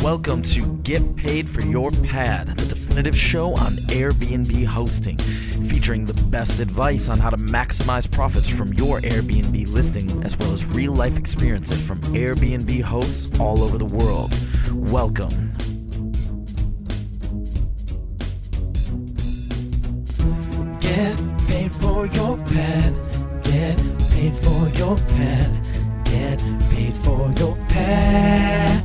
Welcome to Get Paid for Your Pad, the definitive show on Airbnb hosting, featuring the best advice on how to maximize profits from your Airbnb listing, as well as real-life experiences from Airbnb hosts all over the world. Welcome. Get paid for your pad. Get paid for your pad. Get paid for your pad.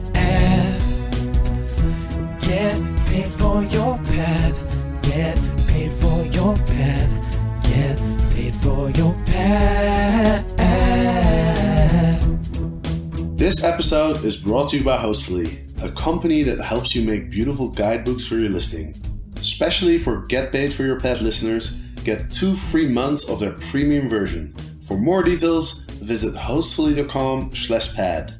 Get paid for your pad. Get paid for your pad. Get paid for your pad. This episode is brought to you by Hostfully, a company that helps you make beautiful guidebooks for your listing. Especially for Get Paid for Your Pad listeners, get 2 free months of their premium version. For more details, visit hostfully.com/pad.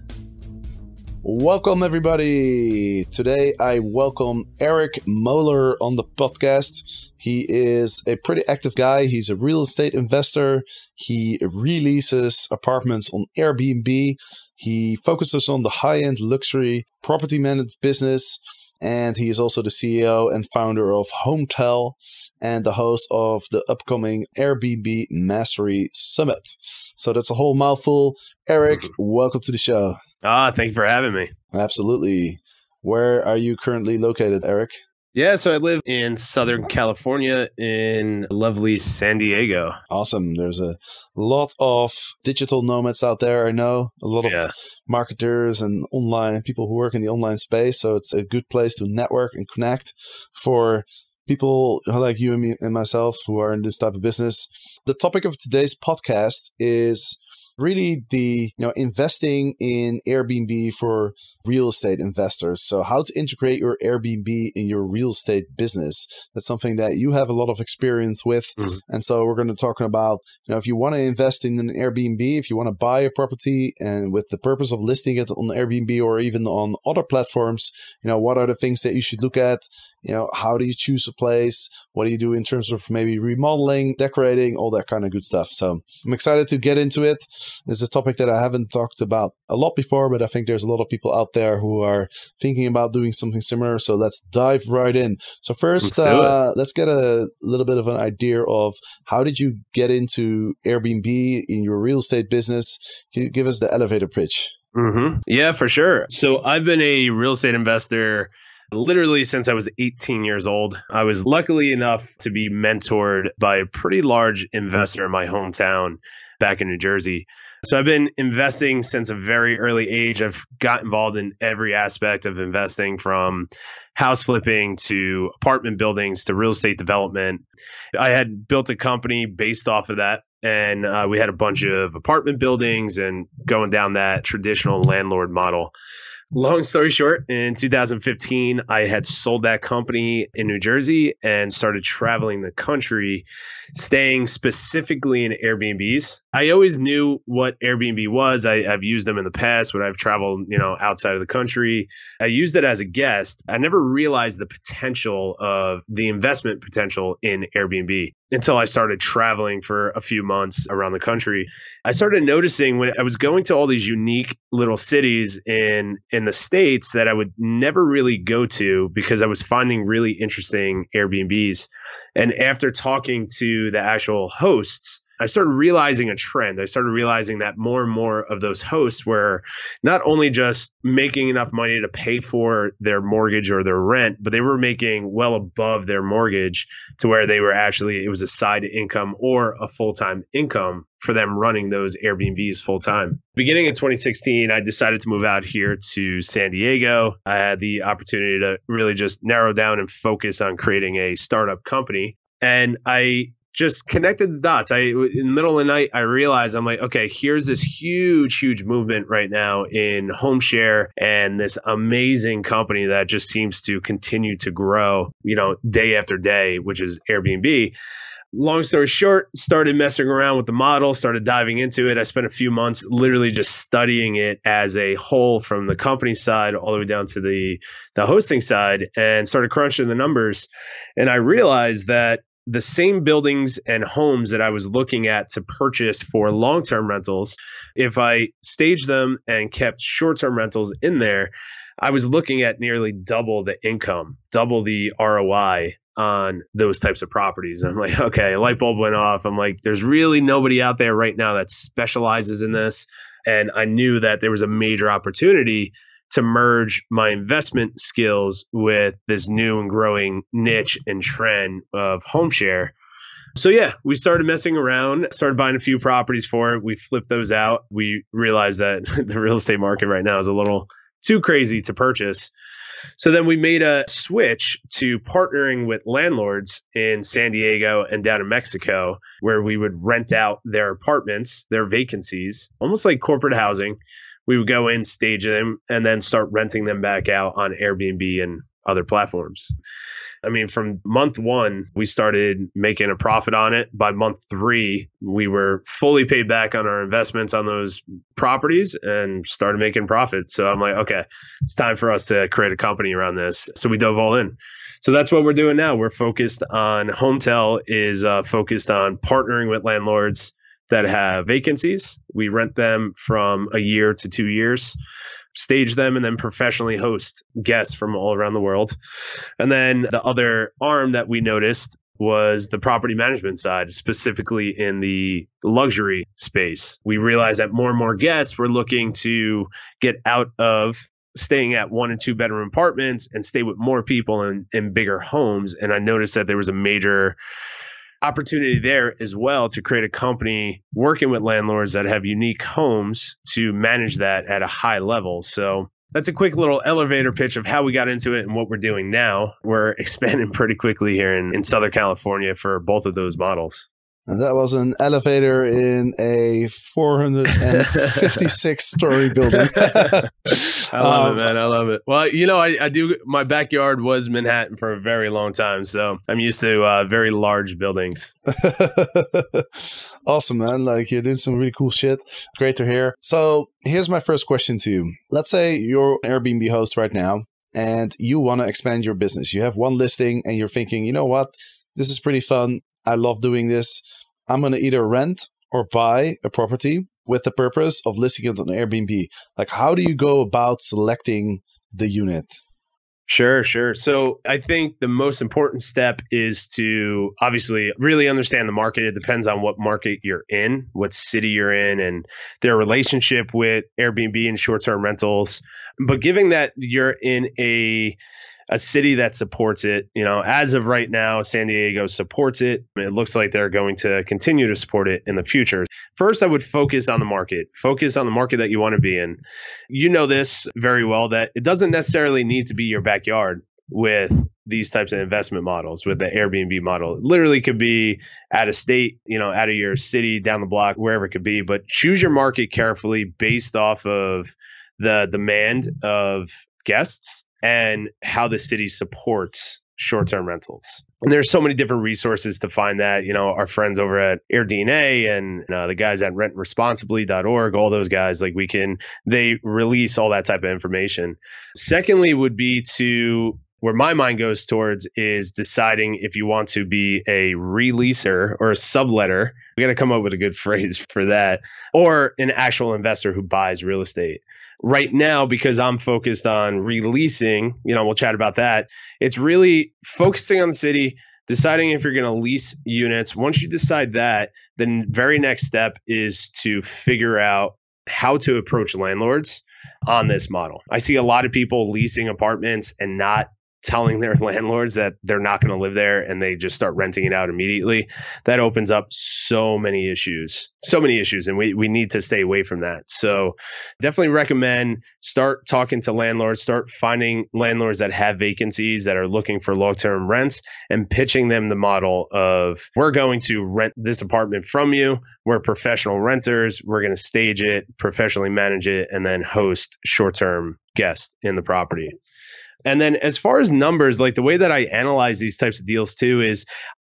Welcome everybody. Today I welcome Eric Moeller on the podcast. He is a pretty active guy. He's a real estate investor. He releases apartments on Airbnb. He focuses on the high-end luxury property management business. And he is also the CEO and founder of Hometel and the host of the upcoming Airbnb Mastery Summit. So that's a whole mouthful. Eric, welcome to the show. Thank you for having me. Absolutely. Where are you currently located, Eric? Yeah, so I live in Southern California in lovely San Diego. Awesome. There's a lot of digital nomads out there, I know. A lot of marketers and online people who work in the online space. So it's a good place to network and connect for people like you and me and myself who are in this type of business. The topic of today's podcast is really the investing in Airbnb for real estate investors. So how to integrate your Airbnb in your real estate business. That's something that you have a lot of experience with. Mm-hmm. And so we're going to talk about, if you want to invest in an Airbnb, if you want to buy a property and with the purpose of listing it on Airbnb or even on other platforms, what are the things that you should look at? How do you choose a place? What do you do in terms of maybe remodeling, decorating, all that kind of good stuff. So I'm excited to get into it. It's a topic that I haven't talked about a lot before, but I think there's a lot of people out there who are thinking about doing something similar. So let's dive right in. So first, let's get a little bit of an idea of how did you get into Airbnb in your real estate business? Can you give us the elevator pitch? Mm-hmm. Yeah, for sure. So I've been a real estate investor literally since I was 18 years old. I was lucky enough to be mentored by a pretty large investor in my hometown back in New Jersey. So I've been investing since a very early age. I've got involved in every aspect of investing, from house flipping to apartment buildings to real estate development. I had built a company based off of that. And we had a bunch of apartment buildings and going down that traditional landlord model. Long story short, in 2015, I had sold that company in New Jersey and started traveling the country, staying specifically in Airbnbs. I always knew what Airbnb was. I've used them in the past when I've traveled, outside of the country. I used it as a guest. I never realized the potential of the investment potential in Airbnb until I started traveling for a few months around the country. I started noticing when I was going to all these unique little cities in the States that I would never really go to because I was finding really interesting Airbnbs. And after talking to the actual hosts, I started realizing a trend. I started realizing that more and more of those hosts were not only just making enough money to pay for their mortgage or their rent, but they were making well above their mortgage to where they were it was a side income or a full-time income for them running those Airbnbs full-time. Beginning in 2016, I decided to move out here to San Diego. I had the opportunity to really just narrow down and focus on creating a startup company. And I just connected the dots. In the middle of the night, I realized I'm like, okay, here's this huge movement right now in home share and this amazing company that just seems to continue to grow, day after day, which is Airbnb. Long story short, started messing around with the model, started diving into it. I spent a few months literally just studying it as a whole, from the company side all the way down to the hosting side, and started crunching the numbers. And I realized that the same buildings and homes that I was looking at to purchase for long-term rentals, if I staged them and kept short-term rentals in there, I was looking at nearly double the income, double the ROI on those types of properties. I'm like, okay, a light bulb went off. I'm like, there's really nobody out there right now that specializes in this. And I knew that there was a major opportunity to merge my investment skills with this new and growing niche and trend of home share. So yeah, we started messing around, started buying a few properties for it. We flipped those out. We realized that the real estate market right now is a little too crazy to purchase. So then we made a switch to partnering with landlords in San Diego and down in Mexico, where we would rent out their apartments, their vacancies, almost like corporate housing. We would go in, stage them, and then start renting them back out on Airbnb and other platforms. I mean, from month one, we started making a profit on it. By month 3, we were fully paid back on our investments on those properties and started making profits. So I'm like, okay, it's time for us to create a company around this. So we dove all in. So that's what we're doing now. We're focused on Hometel is focused on partnering with landlords that have vacancies. We rent them from a year to 2 years, stage them, and then professionally host guests from all around the world. And then the other arm that we noticed was the property management side, specifically in the luxury space. We realized that more and more guests were looking to get out of staying at 1 and 2 bedroom apartments and stay with more people in bigger homes. And I noticed that there was a major opportunity there as well to create a company working with landlords that have unique homes to manage that at a high level. So that's a quick little elevator pitch of how we got into it and what we're doing now. We're expanding pretty quickly here in Southern California for both of those models. And that was an elevator in a 456-story building. I love it, man. I love it. Well, I do. My backyard was Manhattan for a very long time, so I'm used to very large buildings. Awesome, man. Like, you're doing some really cool shit. Great to hear. So here's my first question to you. Let's say you're an Airbnb host right now and you want to expand your business. You have one listing and you're thinking, you know what? This is pretty fun. I love doing this. I'm going to either rent or buy a property with the purpose of listing it on Airbnb. Like, how do you go about selecting the unit? Sure. So I think the most important step is to obviously really understand the market. It depends on what market you're in, what city you're in, and their relationship with Airbnb and short-term rentals. But given that you're in a city that supports it, as of right now, San Diego supports it. It looks like they're going to continue to support it in the future. First, I would focus on the market that you want to be in. You know this very well, that it doesn't necessarily need to be your backyard with these types of investment models, with the Airbnb model. It literally could be out of state, out of your city, down the block, wherever it could be. But choose your market carefully based off of the demand of guests and how the city supports short-term rentals. And there's so many different resources to find that. Our friends over at AirDNA and the guys at rentresponsibly.org, all those guys, they release all that type of information. Secondly would be where my mind goes towards is deciding if you want to be a re-leaser or a subletter. We got to come up with a good phrase for that, or an actual investor who buys real estate. Right now, because I'm focused on re-leasing, we'll chat about that. It's really focusing on the city, deciding if you're going to lease units. Once you decide that, the very next step is to figure out how to approach landlords on this model. I see a lot of people leasing apartments and not telling their landlords that they're not going to live there, and they just start renting it out immediately. That opens up so many issues, and we need to stay away from that. So definitely recommend start talking to landlords, start finding landlords that have vacancies that are looking for long-term rents, and pitching them the model of, we're going to rent this apartment from you. We're professional renters. We're going to stage it, professionally manage it, and then host short-term guests in the property. And then as far as numbers, like the way that I analyze these types of deals too is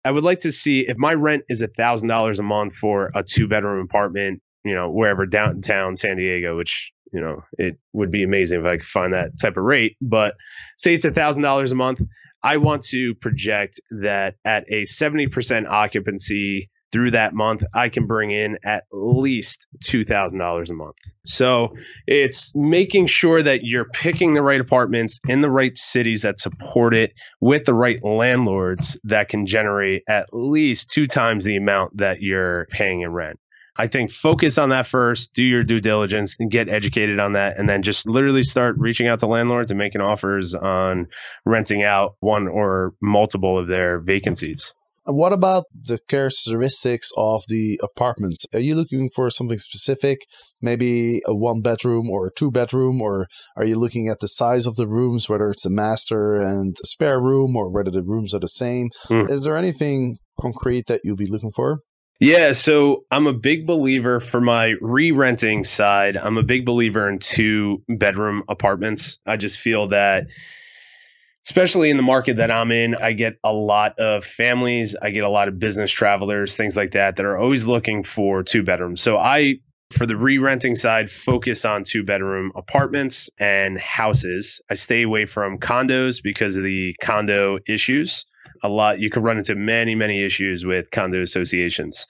I would like to see if my rent is $1,000 a month for a 2-bedroom apartment, wherever downtown San Diego, which, it would be amazing if I could find that type of rate. But say it's $1,000 a month. I want to project that at a 70% occupancy through that month, I can bring in at least $2,000 a month. So it's making sure that you're picking the right apartments in the right cities that support it with the right landlords that can generate at least 2 times the amount that you're paying in rent. I think focus on that first, do your due diligence and get educated on that. And then just literally start reaching out to landlords and making offers on renting out one or multiple of their vacancies. And what about the characteristics of the apartments? Are you looking for something specific, maybe a 1-bedroom or a 2-bedroom, or are you looking at the size of the rooms, whether it's a master and a spare room or whether the rooms are the same? Is there anything concrete that you'll be looking for? Yeah, so I'm a big believer for my re-renting side. I'm a big believer in 2-bedroom apartments. I just feel that, especially in the market that I'm in, I get a lot of families, I get a lot of business travelers, things like that are always looking for 2 bedrooms. So for the re-renting side, focus on 2-bedroom apartments and houses. I stay away from condos because of the condo issues. You can run into many, many issues with condo associations.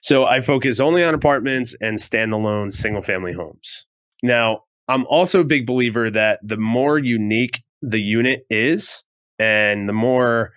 So I focus only on apartments and standalone single-family homes. Now, I'm also a big believer that the more unique the unit is and the more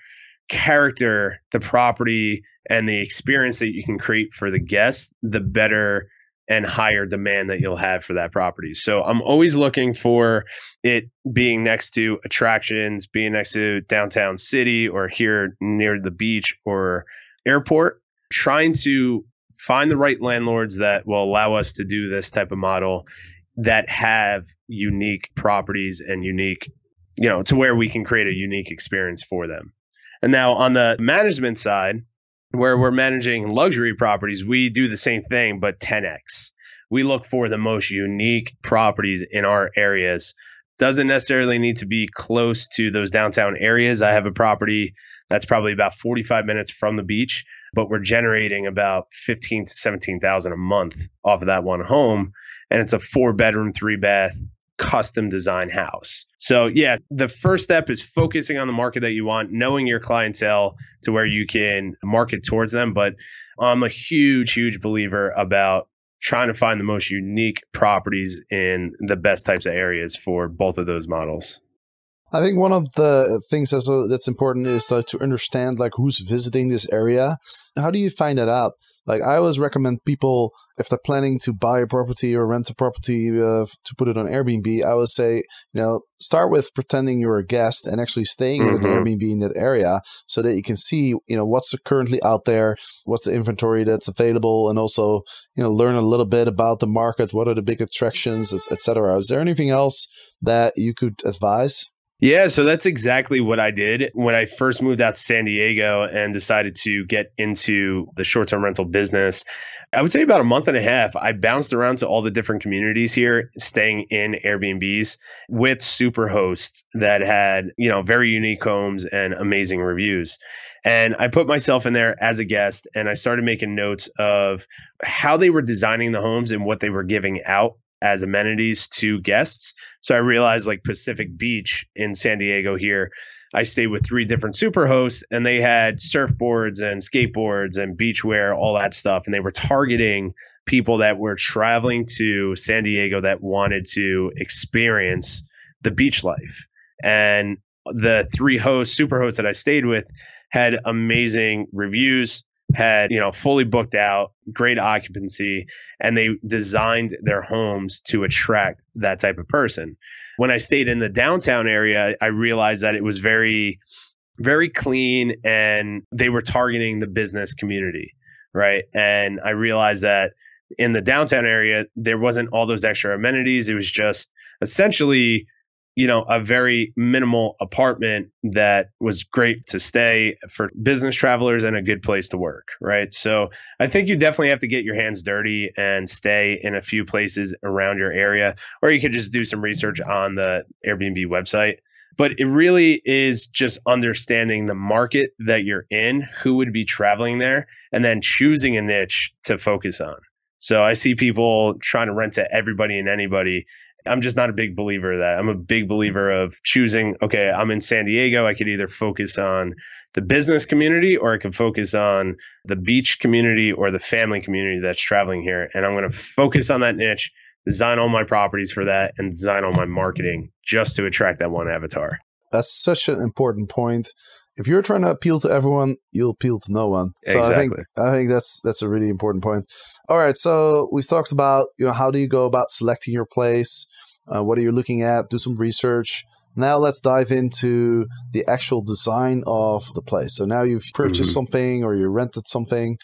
character the property and the experience that you can create for the guests, the better and higher demand that you'll have for that property. So I'm always looking for it being next to attractions, being next to downtown city or here near the beach or airport, trying to find the right landlords that will allow us to do this type of model that have unique properties and unique, to where we can create a unique experience for them. And now on the management side, where we're managing luxury properties, we do the same thing, but 10x. We look for the most unique properties in our areas. Doesn't necessarily need to be close to those downtown areas. I have a property that's probably about 45 minutes from the beach, but we're generating about 15 to 17,000 a month off of that one home. And it's a 4-bedroom, 3-bath, custom design house. So yeah, the first step is focusing on the market that you want, knowing your clientele to where you can market towards them. But I'm a huge, huge believer about trying to find the most unique properties in the best types of areas for both of those models. I think one of the things that's important is to understand who's visiting this area. How do you find that out? I always recommend people, if they're planning to buy a property or rent a property to put it on Airbnb, I would say, start with pretending you're a guest and actually staying in an Airbnb in that area so that you can see, what's currently out there, what's the inventory that's available, and also, learn a little bit about the market, what are the big attractions, etc. Is there anything else that you could advise? Yeah, so that's exactly what I did when I first moved out to San Diego and decided to get into the short-term rental business. I would say about a month and a half, I bounced around to all the different communities here, staying in Airbnbs with super hosts that had, very unique homes and amazing reviews. And I put myself in there as a guest and I started making notes of how they were designing the homes and what they were giving out as amenities to guests. So I realized Pacific Beach in San Diego here, I stayed with 3 different super hosts and they had surfboards and skateboards and beachwear, all that stuff. And they were targeting people that were traveling to San Diego that wanted to experience the beach life. And the 3 super hosts that I stayed with had amazing reviews, had, fully booked out, great occupancy, and they designed their homes to attract that type of person. When I stayed in the downtown area, I realized that it was very, very clean and they were targeting the business community, right? And I realized that in the downtown area, there wasn't all those extra amenities. It was just essentially a very minimal apartment that was great to stay for business travelers and a good place to work, right? So I think you definitely have to get your hands dirty and stay in a few places around your area, or you could just do some research on the Airbnb website. But it really is just understanding the market that you're in, who would be traveling there, and then choosing a niche to focus on. So I see people trying to rent to everybody and anybody. I'm just not a big believer of that. I'm a big believer of choosing, okay, I'm in San Diego. I could either focus on the business community, or I could focus on the beach community or the family community that's traveling here. And I'm going to focus on that niche, design all my properties for that, and design all my marketing just to attract that one avatar. That's such an important point. If you're trying to appeal to everyone, you'll appeal to no one. So Exactly. I think that's a really important point. All right, so we've talked about, how do you go about selecting your place? What are you looking at? Do some research. Now let's dive into the actual design of the place. So now you've purchased something or you rented something.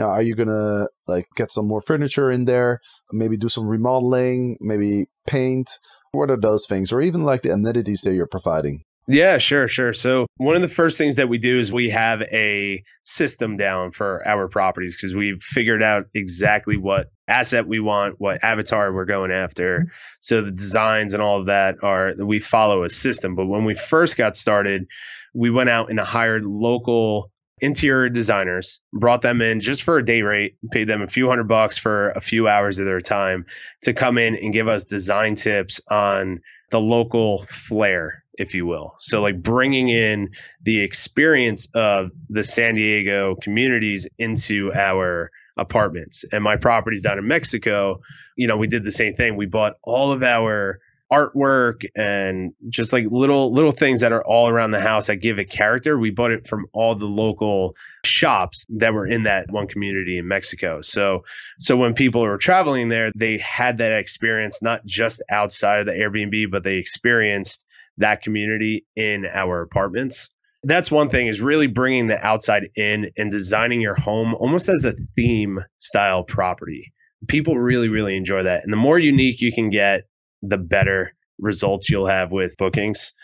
Are you gonna get some more furniture in there? Maybe do some remodeling, maybe paint. What are those things? Or even the amenities that you're providing? Yeah, sure. So one of the first things that we do is we have a system down for our properties, because we've figured out exactly what asset we want, what avatar we're going after. So the designs and all of that we follow a system. But when we first got started, we went out and hired local interior designers, brought them in just for a day rate, paid them a few $100 for a few hours of their time to come in and give us design tips on the local flair, if you will. So bringing in the experience of the San Diego communities into our apartments. And my properties down in Mexico, we did the same thing. We bought all of our artwork and just little things that are all around the house that give it character. We bought it from all the local shops that were in that one community in Mexico. So when people were traveling there, they had that experience, not just outside of the Airbnb, but they experienced that community in our apartments. That's one thing, is really bringing the outside in and designing your home almost as a theme style property. People really, really enjoy that. And the more unique you can get, the better results you'll have with bookings.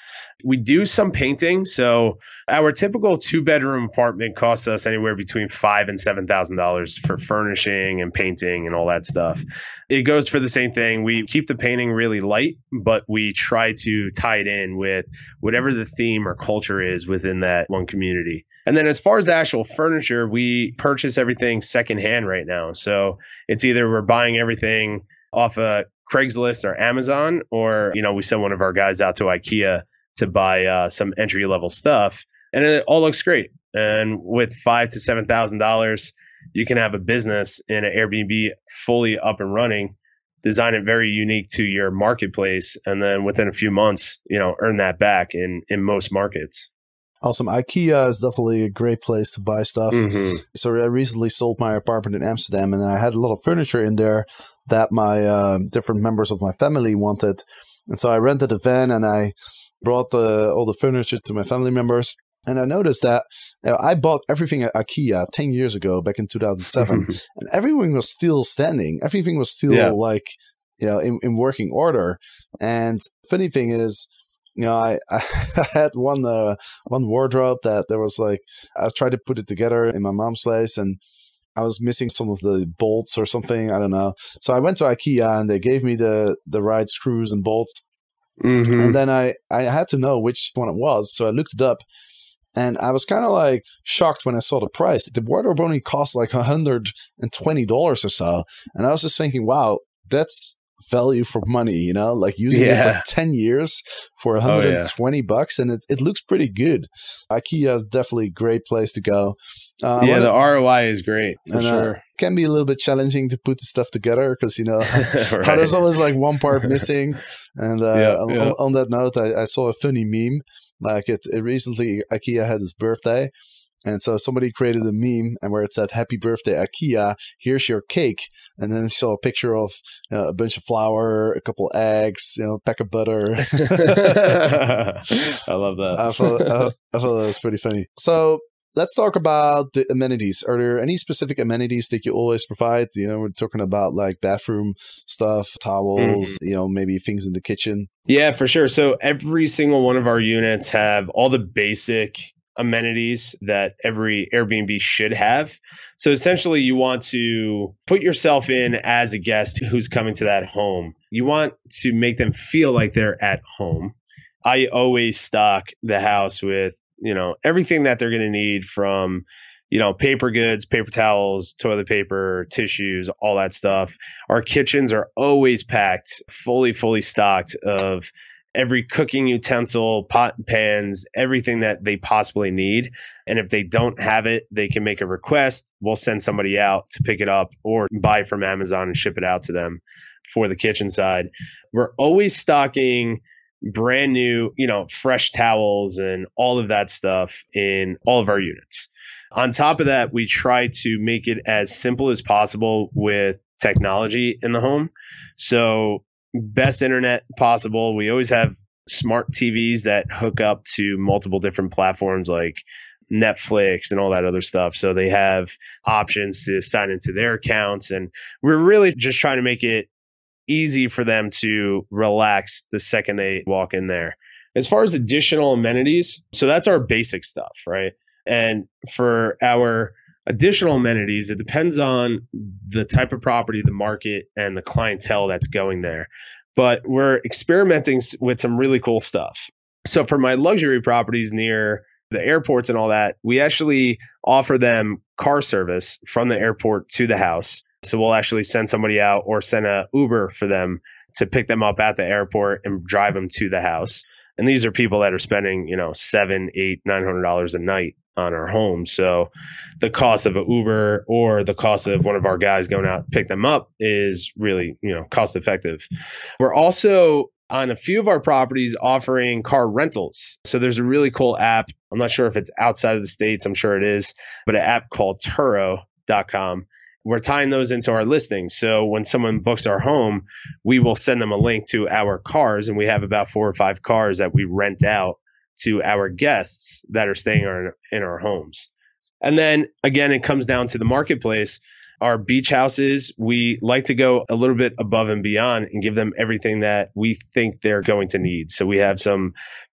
We do some painting. So our typical 2-bedroom apartment costs us anywhere between $5,000 and $7,000 for furnishing and painting and all that stuff. It goes for the same thing. We keep the painting really light, but we try to tie it in with whatever the theme or culture is within that one community. And then as far as the actual furniture, we purchase everything secondhand right now. So it's either we're buying everything off a Craigslist or Amazon, or, we send one of our guys out to IKEA to buy some entry level stuff, and it all looks great. And with $5,000 to $7,000, you can have a business in an Airbnb fully up and running, design it very unique to your marketplace, and then within a few months, earn that back in most markets. Awesome. IKEA is definitely a great place to buy stuff. So I recently sold my apartment in Amsterdam, and I had a lot of furniture in there that my different members of my family wanted. And so I rented a van and I brought all the furniture to my family members. And I noticed that I bought everything at IKEA 10 years ago, back in 2007, and everything was still standing. Everything was still in working order. And funny thing is, I had one wardrobe that there was I tried to put it together in my mom's place, and I was missing some of the bolts or something. I don't know. So I went to IKEA and they gave me the right screws and bolts. And then I had to know which one it was. So I looked it up, and I was kind of shocked when I saw the price. The wardrobe only cost $120 or so. And I was just thinking, wow, that's value for money, using it for 10 years for $120, and it looks pretty good. IKEA is definitely a great place to go. The ROI is great for sure. It can be a little bit challenging to put the stuff together because how there's always one part missing. And on that note, I saw a funny meme. Recently IKEA had its birthday. And so somebody created a meme, and where it said, "Happy birthday, IKEA. Here's your cake." And then saw a picture of a bunch of flour, a couple eggs, pack of butter. I love that. I thought that was pretty funny. So let's talk about the amenities. Are there any specific amenities that you always provide? We're talking about bathroom stuff, towels, maybe things in the kitchen. Yeah, for sure. So every single one of our units have all the basic amenities that every Airbnb should have. So essentially, you want to put yourself in as a guest who's coming to that home. You want to make them feel like they're at home. I always stock the house with, everything that they're going to need, from paper goods, paper towels, toilet paper, tissues, all that stuff. Our kitchens are always packed, fully stocked of every cooking utensil, pot and pans, everything that they possibly need. And if they don't have it, they can make a request. We'll send somebody out to pick it up or buy from Amazon and ship it out to them for the kitchen side. We're always stocking brand new, fresh towels and all of that stuff in all of our units. On top of that, we try to make it as simple as possible with technology in the home. So best internet possible. We always have smart TVs that hook up to multiple different platforms like Netflix and all that other stuff. So they have options to sign into their accounts. And we're really just trying to make it easy for them to relax the second they walk in there. As far as additional amenities, so that's our basic stuff, right? And for our additional amenities, it depends on the type of property, the market, and the clientele that's going there. But we're experimenting with some really cool stuff. So for my luxury properties near the airports and all that, we actually offer them car service from the airport to the house. So we'll actually send somebody out or send an Uber for them to pick them up at the airport and drive them to the house. And these are people that are spending, $700, $800, $900 a night on our home. So the cost of an Uber or the cost of one of our guys going out to pick them up is really, cost effective. We're also on a few of our properties offering car rentals. So there's a really cool app. I'm not sure if it's outside of the States. I'm sure it is, but an app called Turo.com. We're tying those into our listings. So when someone books our home, we will send them a link to our cars. And we have about 4 or 5 cars that we rent out to our guests that are staying in our homes. And then again, it comes down to the marketplace. Our beach houses, we like to go a little bit above and beyond and give them everything that we think they're going to need. So we have some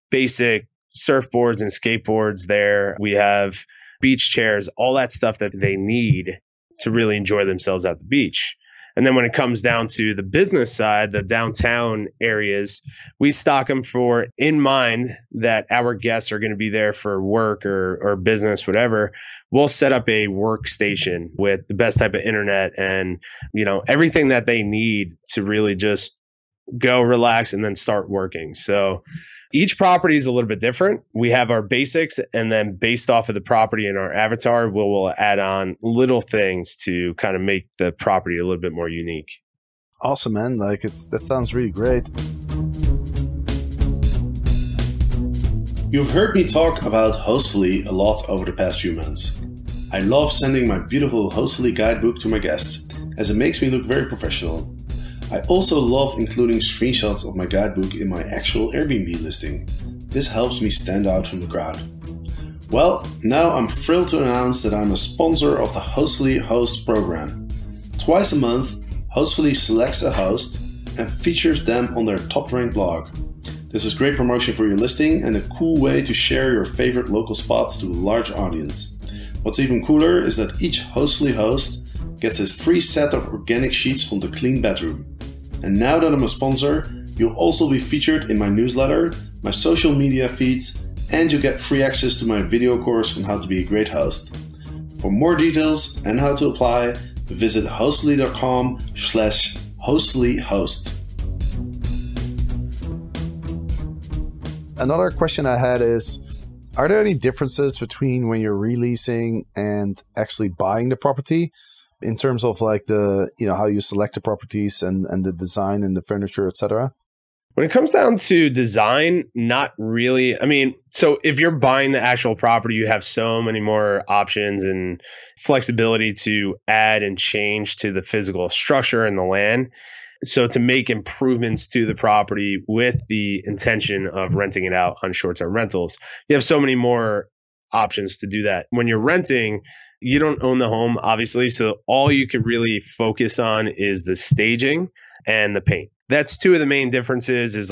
basic surfboards and skateboards there. We have beach chairs, all that stuff that they need to really enjoy themselves at the beach. And then when it comes down to the business side, the downtown areas, we stock them for in mind that our guests are going to be there for work or business, whatever. We'll set up a workstation with the best type of internet and, everything that they need to really just go relax and then start working. So each property is a little bit different. We have our basics, and then based off of the property and our avatar, we'll add on little things to kind of make the property a little bit more unique. Awesome, man. That sounds really great. You've heard me talk about Hostfully a lot over the past few months. I love sending my beautiful Hostfully guidebook to my guests, as it makes me look very professional. I also love including screenshots of my guidebook in my actual Airbnb listing. This helps me stand out from the crowd. Well, now I'm thrilled to announce that I'm a sponsor of the Hostfully Host program. Twice a month, Hostfully selects a host and features them on their top-ranked blog. This is great promotion for your listing and a cool way to share your favorite local spots to a large audience. What's even cooler is that each Hostfully host gets a free set of organic sheets from the clean bedroom. And now that I'm a sponsor, you'll also be featured in my newsletter, my social media feeds, and you get free access to my video course on how to be a great host. For more details and how to apply, visit hostfully.com/hostfullyhost. Another question I had is, are there any differences between when you're releasing and actually buying the property? In terms of how you select the properties and the design and the furniture, etc.? When it comes down to design, not really. So if you're buying the actual property, you have so many more options and flexibility to add and change to the physical structure and the land. So to make improvements to the property with the intention of renting it out on short-term rentals, you have so many more options to do that. When you're renting, you don't own the home, obviously. So all you can really focus on is the staging and the paint. That's two of the main differences is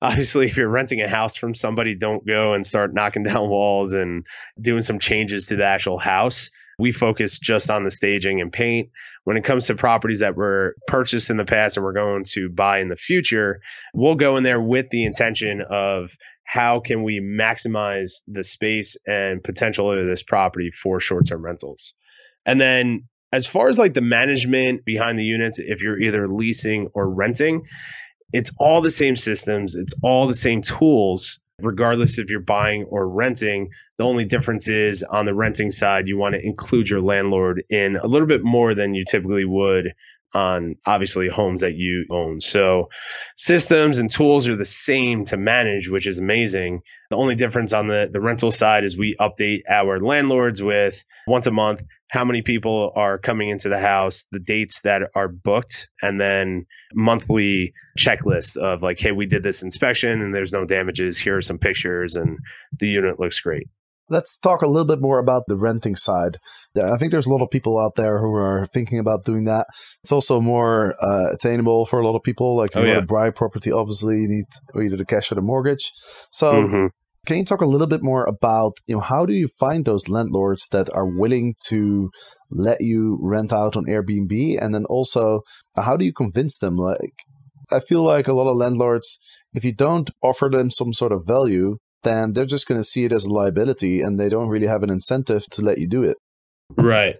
obviously, if you're renting a house from somebody, don't go and start knocking down walls and doing some changes to the actual house. We focus just on the staging and paint. When it comes to properties that were purchased in the past and we're going to buy in the future, we'll go in there with the intention of how can we maximize the space and potential of this property for short-term rentals. And then as far as like the management behind the units, if you're either leasing or renting, it's all the same systems. It's all the same tools, regardless if you're buying or renting. The only difference is on the renting side, you want to include your landlord in a little bit more than you typically would on obviously homes that you own. So systems and tools are the same to manage, which is amazing. The only difference on the rental side is we update our landlords with once a month how many people are coming into the house, the dates that are booked, and then monthly checklists of like, hey, we did this inspection and there's no damages. Here are some pictures and the unit looks great. Let's talk a little bit more about the renting side. I think there's a lot of people out there who are thinking about doing that. It's also more attainable for a lot of people. Like if you want to buy property, obviously you need either the cash or the mortgage. So can you talk a little bit more about, how do you find those landlords that are willing to let you rent out on Airbnb? And then also, how do you convince them? Like, I feel like a lot of landlords, if you don't offer them some sort of value, then they're just going to see it as a liability and they don't really have an incentive to let you do it. Right.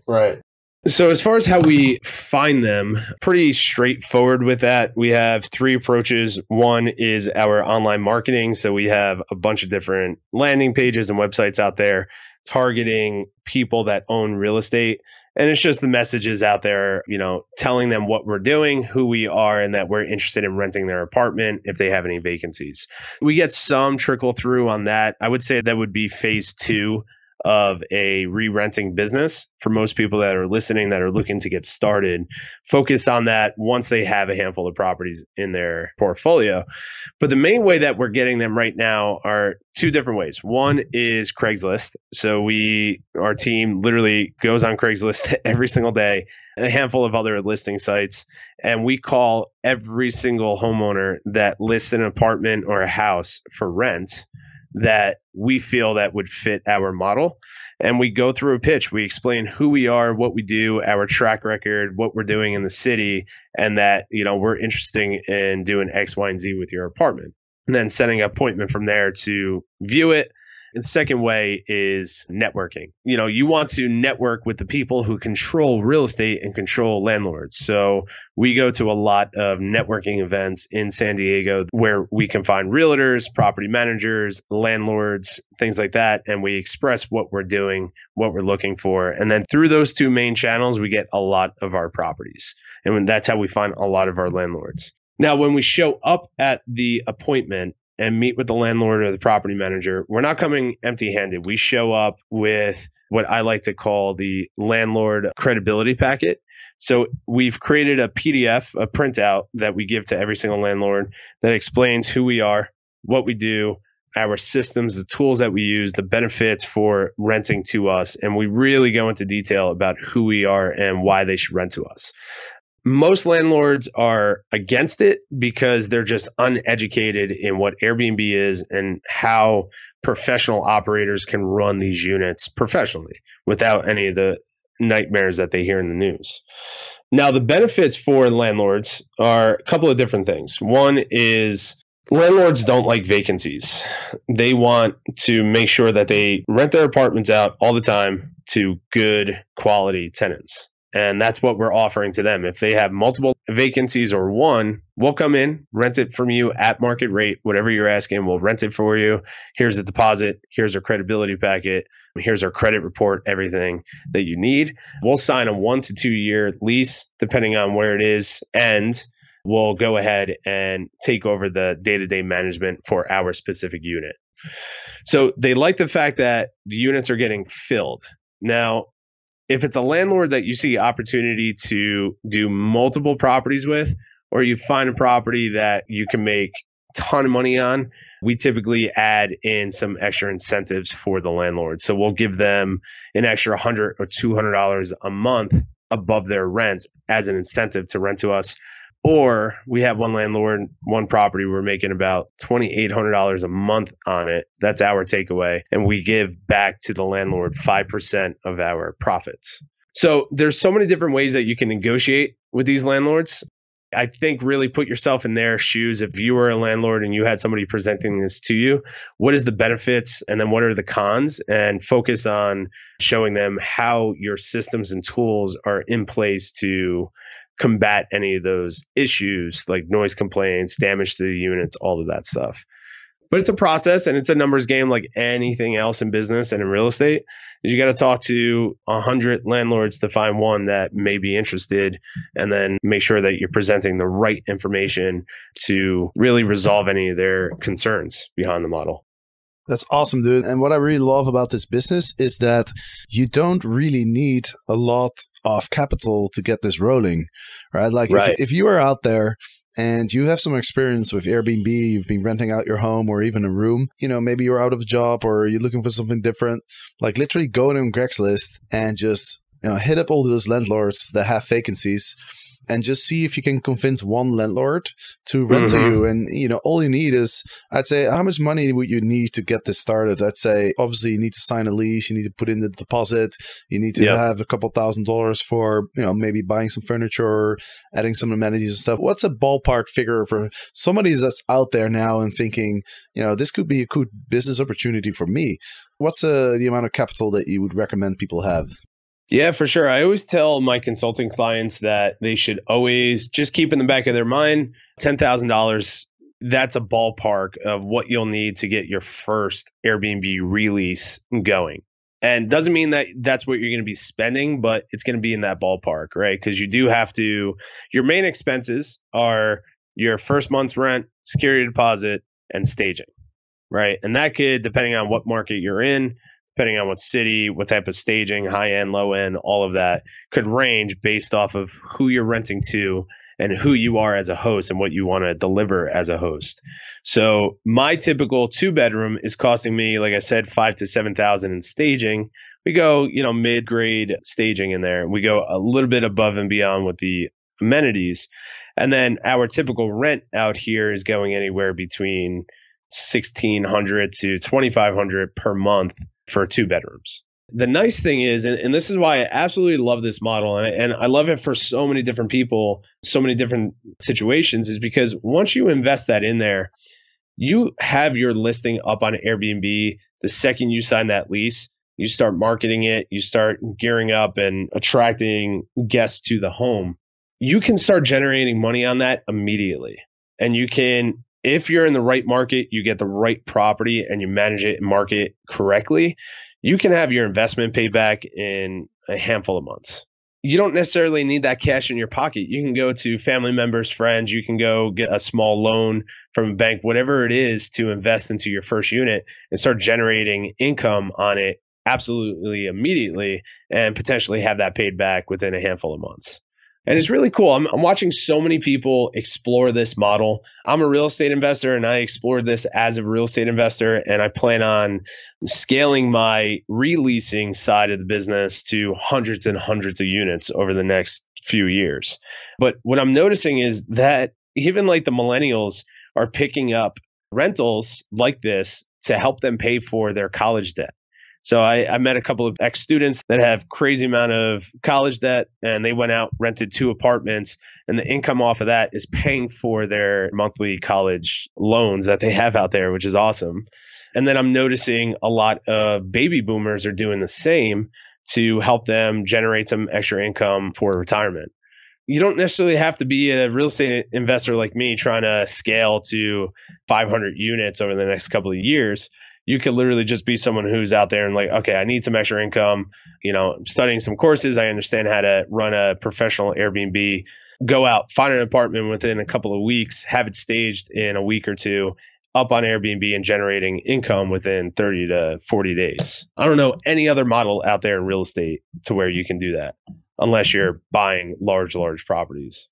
So as far as how we find them, pretty straightforward with that. We have 3 approaches. One is our online marketing. So we have a bunch of different landing pages and websites out there targeting people that own real estate. And it's just the messages out there, telling them what we're doing, who we are, and that we're interested in renting their apartment if they have any vacancies. We get some trickle through on that. I would say that would be phase 2 of a re-renting business for most people that are listening that are looking to get started. Focus on that once they have a handful of properties in their portfolio. But the main way that we're getting them right now are 2 different ways. One is Craigslist. So our team literally goes on Craigslist every single day, a handful of other listing sites, and we call every single homeowner that lists an apartment or a house for rent that we feel that would fit our model. And we go through a pitch. We explain who we are, what we do, our track record, what we're doing in the city, and that, we're interested in doing X, Y, and Z with your apartment. And then setting an appointment from there to view it. And the second way is networking. You want to network with the people who control real estate and control landlords. So we go to a lot of networking events in San Diego where we can find realtors, property managers, landlords, things like that. And we express what we're doing, what we're looking for. And then through those 2 main channels, we get a lot of our properties. And that's how we find a lot of our landlords. Now, when we show up at the appointment and meet with the landlord or the property manager, we're not coming empty-handed. We show up with what I like to call the landlord credibility packet. So we've created a PDF, a printout that we give to every single landlord that explains who we are, what we do, our systems, the tools that we use, the benefits for renting to us. And we really go into detail about who we are and why they should rent to us. Most landlords are against it because they're just uneducated in what Airbnb is and how professional operators can run these units professionally without any of the nightmares that they hear in the news. Now, the benefits for landlords are a couple of different things. One is landlords don't like vacancies. They want to make sure that they rent their apartments out all the time to good quality tenants. And that's what we're offering to them. If they have multiple vacancies or one, we'll come in, rent it from you at market rate, whatever you're asking, we'll rent it for you. Here's the deposit. Here's our credibility packet. Here's our credit report, everything that you need. We'll sign a 1 to 2 year lease, depending on where it is. And we'll go ahead and take over the day-to-day management for our specific unit. So they like the fact that the units are getting filled. Now, if it's a landlord that you see opportunity to do multiple properties with, or you find a property that you can make a ton of money on, we typically add in some extra incentives for the landlord. So we'll give them an extra $100 or $200 a month above their rent as an incentive to rent to us. Or we have one landlord, one property, we're making about $2,800 a month on it. That's our takeaway. And we give back to the landlord 5% of our profits. So there's so many different ways that you can negotiate with these landlords. I think really put yourself in their shoes. If you were a landlord and you had somebody presenting this to you, what is the benefits and then what are the cons? And focus on showing them how your systems and tools are in place to combat any of those issues like noise complaints, damage to the units, all of that stuff. But it's a process and it's a numbers game like anything else in business and in real estate. You got to talk to 100 landlords to find one that may be interested, and then make sure that you're presenting the right information to really resolve any of their concerns behind the model. That's awesome, dude. And what I really love about this business is that you don't really need a lot of capital to get this rolling, right? Like if you are out there and you have some experience with Airbnb, you've been renting out your home or even a room, maybe you're out of a job or you're looking for something different, like literally go on Craigslist and just hit up all those landlords that have vacancies and just see if you can convince one landlord to rent to you. And, all you need is, I'd say, how much money would you need to get this started? I'd say, obviously, you need to sign a lease. You need to put in the deposit. You need to have a couple $1,000s for, maybe buying some furniture, adding some amenities and stuff. What's a ballpark figure for somebody that's out there now and thinking, this could be a good business opportunity for me? What's the amount of capital that you would recommend people have? Yeah, for sure. I always tell my consulting clients that they should always just keep in the back of their mind, $10,000, that's a ballpark of what you'll need to get your first Airbnb release going. And doesn't mean that that's what you're going to be spending, but it's going to be in that ballpark, right? Because you do have to, your main expenses are your first month's rent, security deposit, and staging, right? And that could, depending on what market you're in, depending on what city, what type of staging, high end, low end, all of that could range based off of who you're renting to and who you are as a host and what you want to deliver as a host. So my typical 2-bedroom is costing me, like I said, $5,000 to $7,000 in staging. We go, mid-grade staging in there. We go a little bit above and beyond with the amenities. And then our typical rent out here is going anywhere between $1,600 to $2,500 per month for 2 bedrooms. The nice thing is, and this is why I absolutely love this model, and I love it for so many different people, so many different situations, is because once you invest that in there, you have your listing up on Airbnb. The second you sign that lease, you start marketing it, you start gearing up and attracting guests to the home. You can start generating money on that immediately. And you can, if you're in the right market, you get the right property and you manage it and market correctly, you can have your investment paid back in a handful of months. You don't necessarily need that cash in your pocket. You can go to family members, friends. You can go get a small loan from a bank, whatever it is, to invest into your first unit and start generating income on it absolutely immediately and potentially have that paid back within a handful of months. And it's really cool. I'm watching so many people explore this model. I'm a real estate investor and I explored this as a real estate investor, and I plan on scaling my re-leasing side of the business to hundreds and hundreds of units over the next few years. But what I'm noticing is that even like the millennials are picking up rentals like this to help them pay for their college debt. So I met a couple of ex-students that have crazy amount of college debt, and they went out, rented 2 apartments, and the income off of that is paying for their monthly college loans that they have out there, which is awesome. And then I'm noticing a lot of baby boomers are doing the same to help them generate some extra income for retirement. You don't necessarily have to be a real estate investor like me trying to scale to 500 units over the next couple of years. You could literally just be someone who's out there and like, okay, I need some extra income. I'm studying some courses. I understand how to run a professional Airbnb. Go out, find an apartment within a couple of weeks, have it staged in a week or two, up on Airbnb and generating income within 30 to 40 days. I don't know any other model out there in real estate to where you can do that unless you're buying large properties.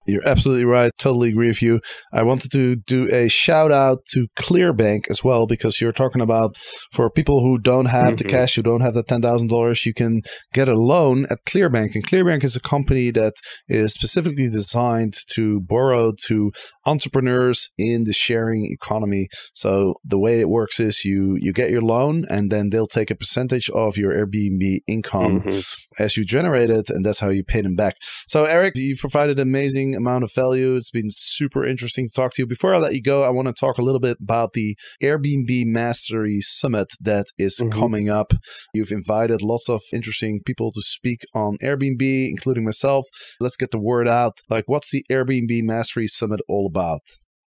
You're absolutely right. Totally agree with you. I wanted to do a shout out to Clearbank as well, because you're talking about for people who don't have the cash, who don't have the $10,000, you can get a loan at Clearbank. And Clearbank is a company that is specifically designed to borrow to entrepreneurs in the sharing economy. So the way it works is you get your loan, and then they'll take a percentage of your Airbnb income as you generate it, and that's how you pay them back. So Eric, you've provided amazing amount of value. It's been super interesting to talk to you. Before I let you go, I want to talk a little bit about the Airbnb Mastery Summit that is coming up. You've invited lots of interesting people to speak on Airbnb, including myself. Let's get the word out. Like, what's the Airbnb Mastery Summit all about?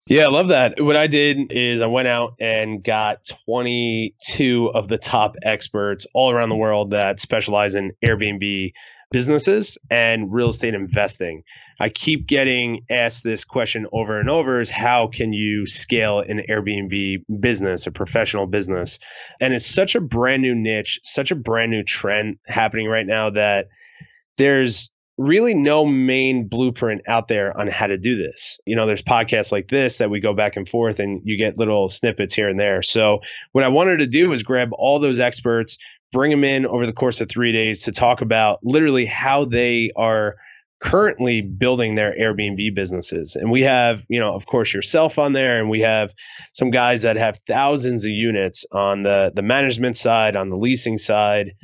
Yeah, I love that. What I did is I went out and got 22 of the top experts all around the world that specialize in Airbnb businesses and real estate investing. I keep getting asked this question over and over, is how can you scale an Airbnb business, a professional business? And it's such a brand new niche, such a brand new trend happening right now that there's really no main blueprint out there on how to do this. You know, there's podcasts like this that we go back and forth and you get little snippets here and there. So what I wanted to do was grab all those experts, bring them in over the course of 3 days to talk about literally how they are currently building their Airbnb businesses. And we have, you know, of course, yourself on there, and we have some guys that have thousands of units on the management side, on the leasing side.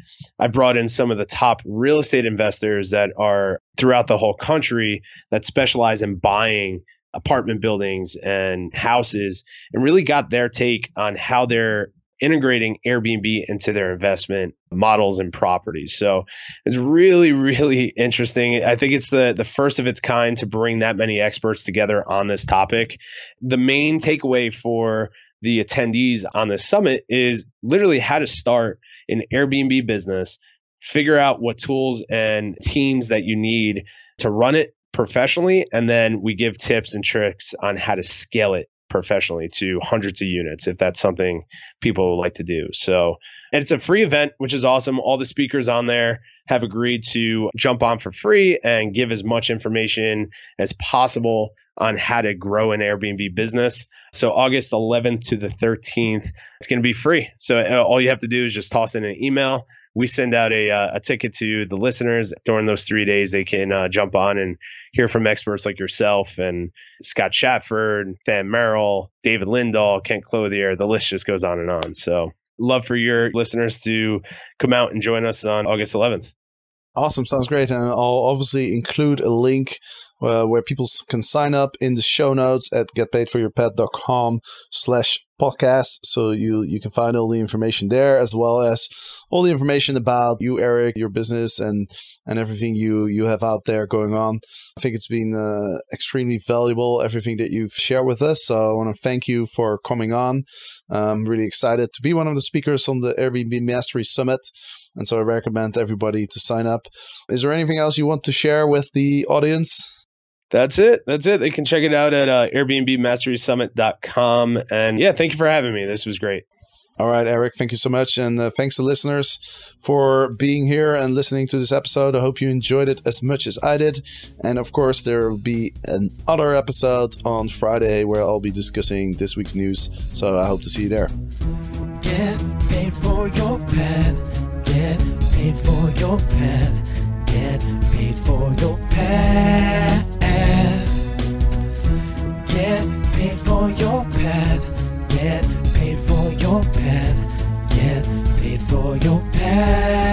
I brought in some of the top real estate investors that are throughout the whole country that specialize in buying apartment buildings and houses, and really got their take on how they're integrating Airbnb into their investment models and properties. So it's really, really interesting. I think it's the first of its kind to bring that many experts together on this topic. The main takeaway for the attendees on this summit is literally how to start an Airbnb business, figure out what tools and teams that you need to run it professionally, and then we give tips and tricks on how to scale it professionally to hundreds of units, if that's something people like to do. So, and it's a free event, which is awesome. All the speakers on there have agreed to jump on for free and give as much information as possible on how to grow an Airbnb business. So August 11th to the 13th, it's going to be free. So all you have to do is just toss in an email. We send out a ticket to the listeners. During those 3 days, they can jump on and hear from experts like yourself and Scott Shatford, Van Merrill, David Lindahl, Kent Clothier. The list just goes on and on. So love for your listeners to come out and join us on August 11th. Awesome. Sounds great. And I'll obviously include a link where people can sign up in the show notes at getpaidforyourpad.com/podcast. So you can find all the information there, as well as all the information about you, Eric, your business, and everything you have out there going on. I think it's been extremely valuable, everything that you've shared with us. So I want to thank you for coming on. I'm really excited to be one of the speakers on the Airbnb Mastery Summit. And so I recommend everybody to sign up. Is there anything else you want to share with the audience? That's it. They can check it out at airbnbmasterysummit.com. And yeah, thank you for having me. This was great. All right, Eric, thank you so much. And thanks to listeners for being here and listening to this episode. I hope you enjoyed it as much as I did. And of course, there will be another episode on Friday where I'll be discussing this week's news. So I hope to see you there. Get paid for your pad. Get paid for your pad. Get paid for your pad. Get paid for your pad. Get paid for your pad. Get paid for your pad.